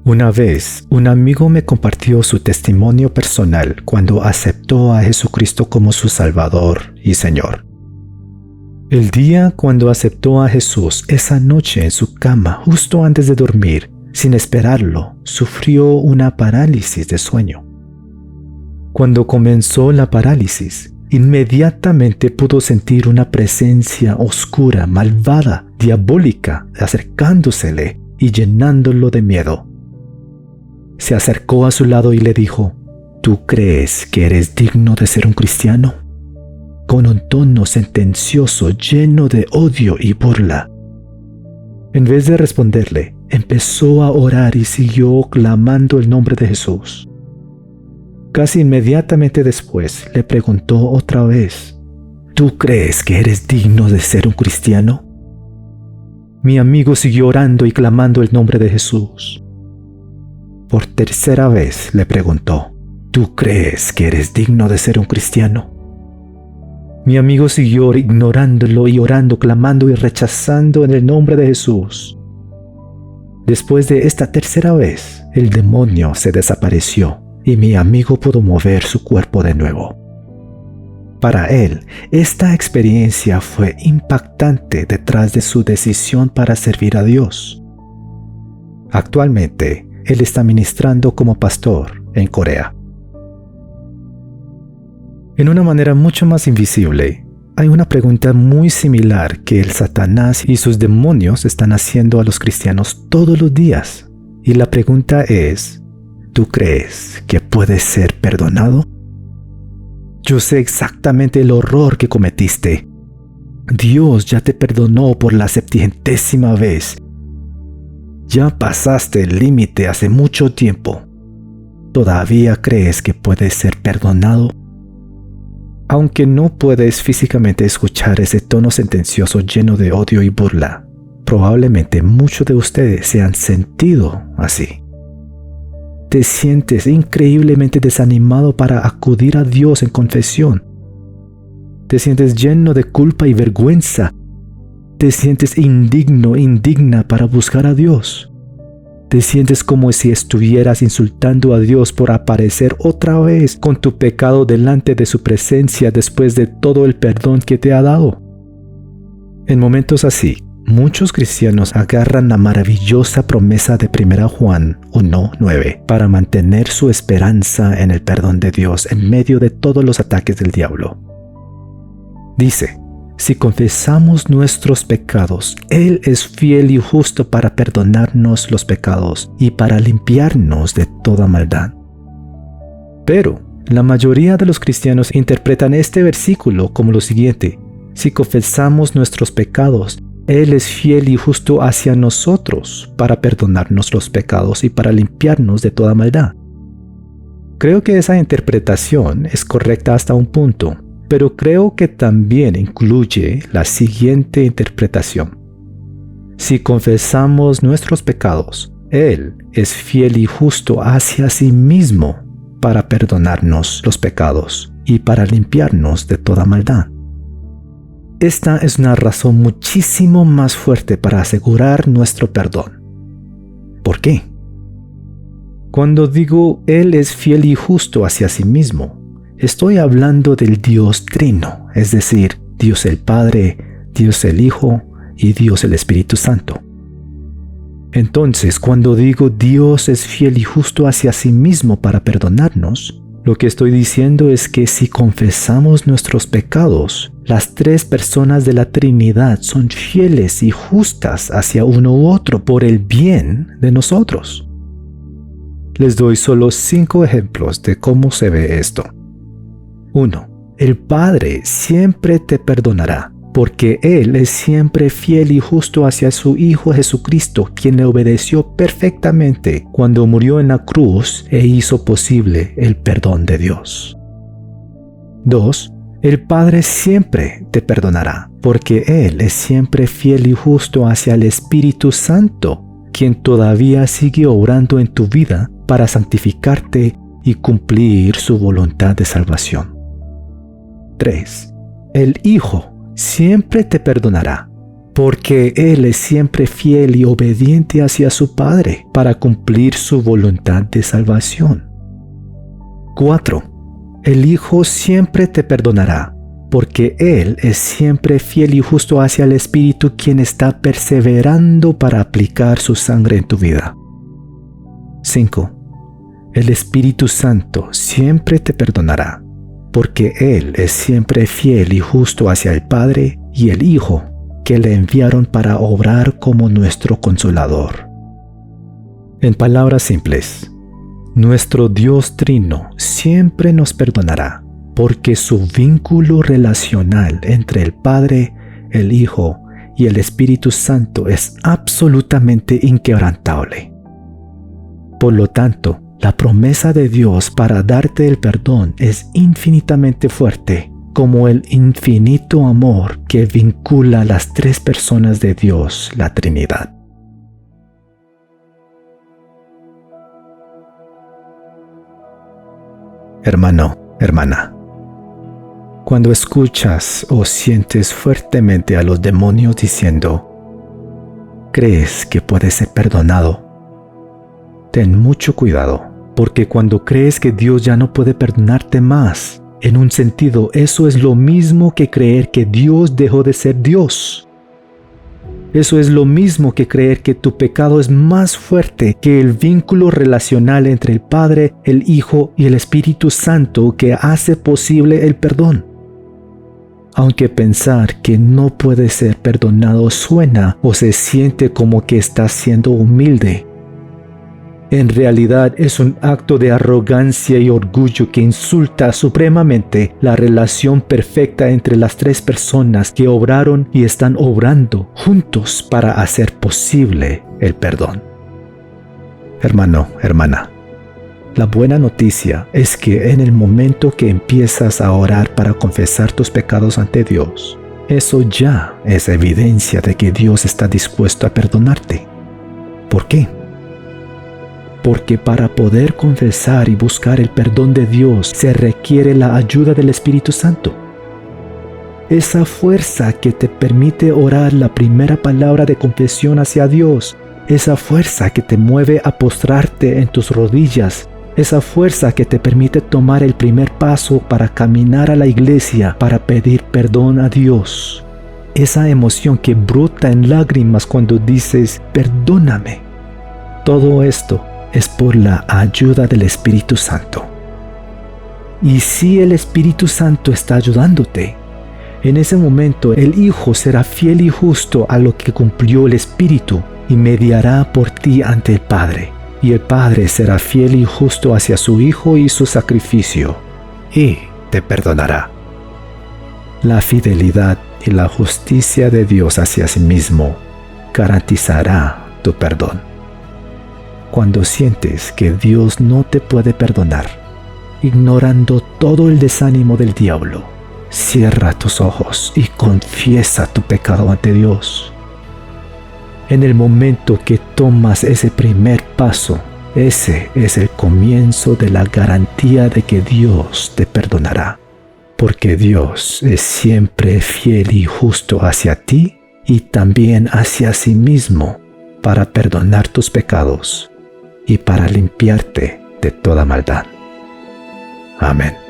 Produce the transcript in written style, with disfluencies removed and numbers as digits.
Una vez, un amigo me compartió su testimonio personal cuando aceptó a Jesucristo como su Salvador y Señor. El día cuando aceptó a Jesús, esa noche en su cama, justo antes de dormir, sin esperarlo, sufrió una parálisis de sueño. Cuando comenzó la parálisis, inmediatamente pudo sentir una presencia oscura, malvada, diabólica, acercándosele y llenándolo de miedo. Se acercó a su lado y le dijo: ¿Tú crees que eres digno de ser un cristiano? Con un tono sentencioso lleno de odio y burla. En vez de responderle, empezó a orar y siguió clamando el nombre de Jesús. Casi inmediatamente después le preguntó otra vez: ¿Tú crees que eres digno de ser un cristiano? Mi amigo siguió orando y clamando el nombre de Jesús. Por tercera vez le preguntó: ¿Tú crees que eres digno de ser un cristiano? Mi amigo siguió ignorándolo y orando, clamando y rechazando en el nombre de Jesús. Después de esta tercera vez, el demonio se desapareció y mi amigo pudo mover su cuerpo de nuevo. Para él, esta experiencia fue impactante detrás de su decisión para servir a Dios. Actualmente, él está ministrando como pastor en Corea. En una manera mucho más invisible, hay una pregunta muy similar que el Satanás y sus demonios están haciendo a los cristianos todos los días. Y la pregunta es: ¿tú crees que puedes ser perdonado? Yo sé exactamente el horror que cometiste. Dios ya te perdonó por la 70ª vez. Ya pasaste el límite hace mucho tiempo. ¿Todavía crees que puedes ser perdonado? Aunque no puedes físicamente escuchar ese tono sentencioso lleno de odio y burla, probablemente muchos de ustedes se han sentido así. Te sientes increíblemente desanimado para acudir a Dios en confesión. Te sientes lleno de culpa y vergüenza. Te sientes indigna para buscar a Dios. Te sientes como si estuvieras insultando a Dios por aparecer otra vez con tu pecado delante de su presencia después de todo el perdón que te ha dado. En momentos así, muchos cristianos agarran la maravillosa promesa de 1 Juan 1:9 para mantener su esperanza en el perdón de Dios en medio de todos los ataques del diablo. Dice: si confesamos nuestros pecados, Él es fiel y justo para perdonarnos los pecados y para limpiarnos de toda maldad. Pero la mayoría de los cristianos interpretan este versículo como lo siguiente: si confesamos nuestros pecados, Él es fiel y justo hacia nosotros para perdonarnos los pecados y para limpiarnos de toda maldad. Creo que esa interpretación es correcta hasta un punto, pero creo que también incluye la siguiente interpretación: si confesamos nuestros pecados, Él es fiel y justo hacia sí mismo para perdonarnos los pecados y para limpiarnos de toda maldad. Esta es una razón muchísimo más fuerte para asegurar nuestro perdón. ¿Por qué? Cuando digo Él es fiel y justo hacia sí mismo, estoy hablando del Dios Trino, es decir, Dios el Padre, Dios el Hijo y Dios el Espíritu Santo. Entonces, cuando digo Dios es fiel y justo hacia sí mismo para perdonarnos, lo que estoy diciendo es que si confesamos nuestros pecados, las tres personas de la Trinidad son fieles y justas hacia uno u otro por el bien de nosotros. Les doy solo 5 ejemplos de cómo se ve esto. 1. El Padre siempre te perdonará, porque Él es siempre fiel y justo hacia su Hijo Jesucristo, quien le obedeció perfectamente cuando murió en la cruz e hizo posible el perdón de Dios. 2. El Padre siempre te perdonará, porque Él es siempre fiel y justo hacia el Espíritu Santo, quien todavía sigue obrando en tu vida para santificarte y cumplir su voluntad de salvación. 3. El Hijo siempre te perdonará, porque Él es siempre fiel y obediente hacia su Padre para cumplir su voluntad de salvación. 4. El Hijo siempre te perdonará, porque Él es siempre fiel y justo hacia el Espíritu, quien está perseverando para aplicar su sangre en tu vida. 5. El Espíritu Santo siempre te perdonará, porque Él es siempre fiel y justo hacia el Padre y el Hijo, que le enviaron para obrar como nuestro Consolador. En palabras simples, nuestro Dios Trino siempre nos perdonará, porque su vínculo relacional entre el Padre, el Hijo y el Espíritu Santo es absolutamente inquebrantable. Por lo tanto, la promesa de Dios para darte el perdón es infinitamente fuerte, como el infinito amor que vincula a las tres personas de Dios, la Trinidad. Hermano, hermana, cuando escuchas o sientes fuertemente a los demonios diciendo, ¿crees que puedes ser perdonado? Ten mucho cuidado, porque cuando crees que Dios ya no puede perdonarte más, en un sentido, eso es lo mismo que creer que Dios dejó de ser Dios. Eso es lo mismo que creer que tu pecado es más fuerte que el vínculo relacional entre el Padre, el Hijo y el Espíritu Santo que hace posible el perdón. Aunque pensar que no puede ser perdonado suena o se siente como que estás siendo humilde, en realidad es un acto de arrogancia y orgullo que insulta supremamente la relación perfecta entre las tres personas que obraron y están obrando juntos para hacer posible el perdón. Hermano, hermana, la buena noticia es que en el momento que empiezas a orar para confesar tus pecados ante Dios, eso ya es evidencia de que Dios está dispuesto a perdonarte. ¿Por qué? Porque para poder confesar y buscar el perdón de Dios se requiere la ayuda del Espíritu Santo. Esa fuerza que te permite orar la primera palabra de confesión hacia Dios, esa fuerza que te mueve a postrarte en tus rodillas, esa fuerza que te permite tomar el primer paso para caminar a la iglesia para pedir perdón a Dios, esa emoción que brota en lágrimas cuando dices, perdóname. Todo esto es por la ayuda del Espíritu Santo. Y si el Espíritu Santo está ayudándote, en ese momento el Hijo será fiel y justo a lo que cumplió el Espíritu y mediará por ti ante el Padre. Y el Padre será fiel y justo hacia su Hijo y su sacrificio, y te perdonará. La fidelidad y la justicia de Dios hacia sí mismo garantizará tu perdón. Cuando sientes que Dios no te puede perdonar, ignorando todo el desánimo del diablo, cierra tus ojos y confiesa tu pecado ante Dios. En el momento que tomas ese primer paso, ese es el comienzo de la garantía de que Dios te perdonará, porque Dios es siempre fiel y justo hacia ti y también hacia sí mismo para perdonar tus pecados y para limpiarte de toda maldad. Amén.